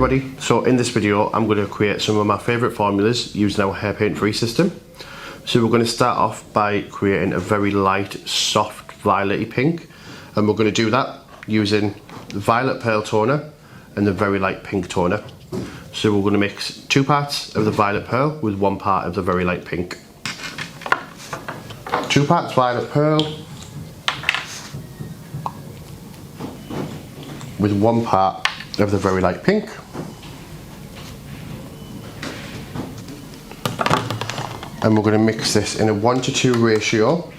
everybody, so in this video I'm going to create some of my favourite formulas using our hair paint free system. So we're going to start off by creating a very light, soft, violet-y pink, and we're going to do that using the violet pearl toner and the very light pink toner. So we're going to mix 2 parts of the violet pearl with 1 part of the very light pink. 2 parts violet pearl with 1 part of the very light pink. And we're going to mix this in a 1:2 ratio,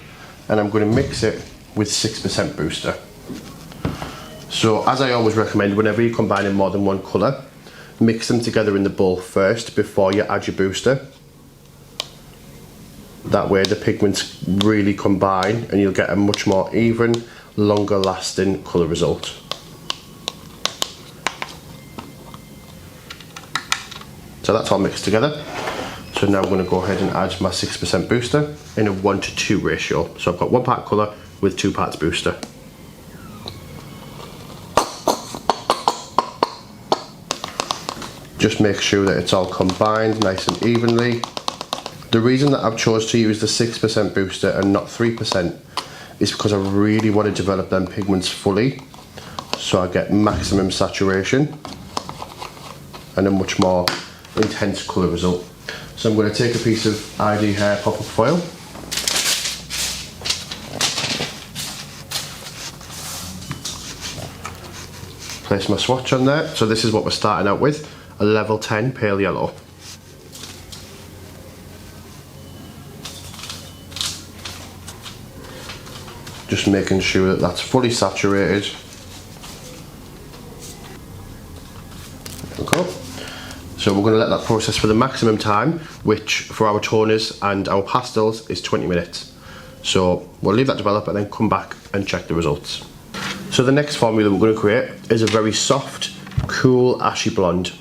and I'm going to mix it with 6% booster. So as I always recommend, whenever you're combining more than one colour, mix them together in the bowl first before you add your booster. That way the pigments really combine and you'll get a much more even, longer lasting colour result. So that's all mixed together. So now I'm going to go ahead and add my 6% booster in a 1:2 ratio. So I've got 1 part colour with 2 parts booster. Just make sure that it's all combined nice and evenly. The reason that I've chose to use the 6% booster and not 3% is because I really want to develop them pigments fully, so I get maximum saturation and a much more intense colour result. So I'm going to take a piece of IdHAIR pop-up foil, place my swatch on there. So this is what we're starting out with, a level 10 pale yellow. Just making sure that that's fully saturated. There we go. So we're going to let that process for the maximum time, which for our toners and our pastels is 20 minutes. So we'll leave that develop and then come back and check the results. So the next formula we're going to create is a very soft, cool, ashy blonde.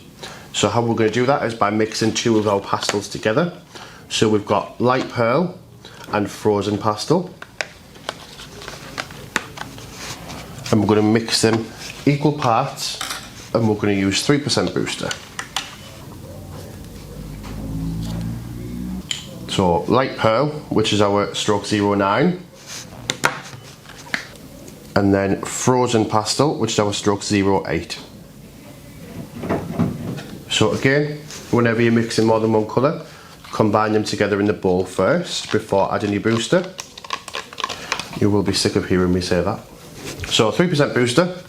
So how we're going to do that is by mixing 2 of our pastels together. So we've got light pearl and frozen pastel. And we're going to mix them equal parts, and we're going to use 3% booster. So light pearl, which is our stroke 09, and then frozen pastel, which is our stroke 08. So again, whenever you're mixing more than one colour, combine them together in the bowl first before adding your booster. You will be sick of hearing me say that. So 3% booster,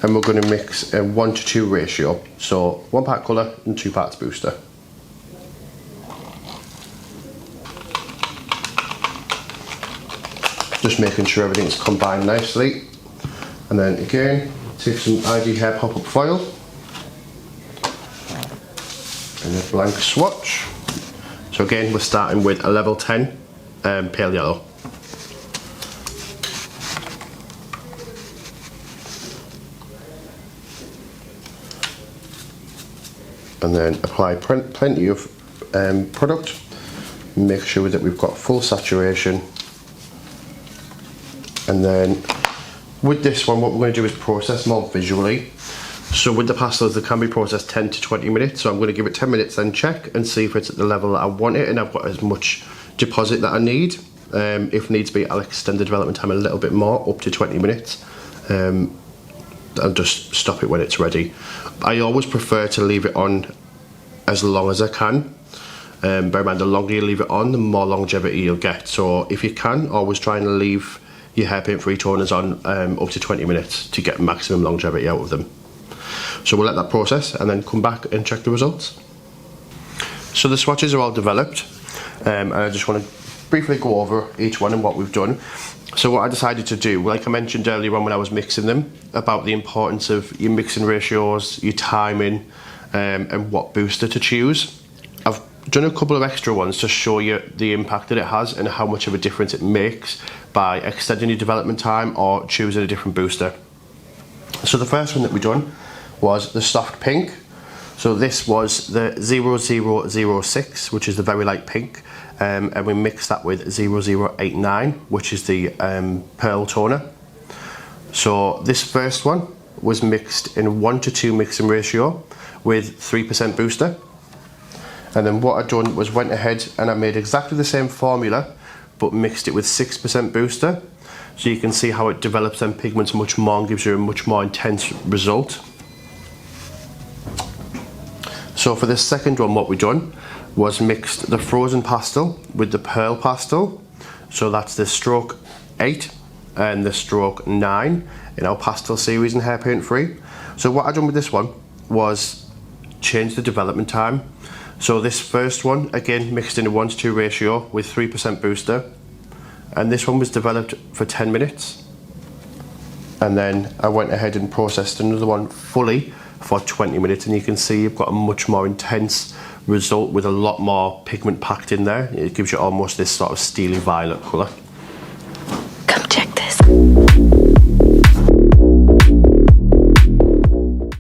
and we're going to mix a 1:2 ratio. So 1 part colour and 2 parts booster. Just making sure everything's combined nicely. And then again, take some IdHAIR pop-up foil and a blank swatch. So again, we're starting with a level 10 pale yellow. And then apply plenty of product. Make sure that we've got full saturation. And then with this one, what we're going to do is process more visually. So with the pastels, they can be processed 10 to 20 minutes. So I'm going to give it 10 minutes, then check and see if it's at the level that I want it and I've got as much deposit that I need. If needs be, I'll extend the development time a little bit more, up to 20 minutes. And just stop it when it's ready. I always prefer to leave it on as long as I can. Bear in mind, the longer you leave it on, the more longevity you'll get. So if you can, always try and leave your hair paint free toners on up to 20 minutes to get maximum longevity out of them. So we'll let that process and then come back and check the results. So the swatches are all developed, and I just want to briefly go over each one and what we've done. So what I decided to do, like I mentioned earlier on when I was mixing them, about the importance of your mixing ratios, your timing, and what booster to choose. I've done a couple of extra ones to show you the impact that it has and how much of a difference it makes by extending your development time or choosing a different booster. So the first one that we done was the soft pink. So this was the 0006, which is the very light pink, and we mixed that with 0089, which is the pearl toner. So this first one was mixed in 1:2 mixing ratio with 3% booster. And then what I done was went ahead and I made exactly the same formula, but mixed it with 6% booster. So you can see how it develops them pigments much more and gives you a much more intense result. So for this second one, what we done was mixed the frozen pastel with the pearl pastel. So that's the stroke 8 and the stroke 9 in our pastel series in Hair Paint Free. So what I done with this one was change the development time. So this first one, again, mixed in a 1:2 ratio with 3% booster. And this one was developed for 10 minutes. And then I went ahead and processed another one fully for 20 minutes. And you can see you've got a much more intense result with a lot more pigment packed in there. It gives you almost this sort of steely violet colour.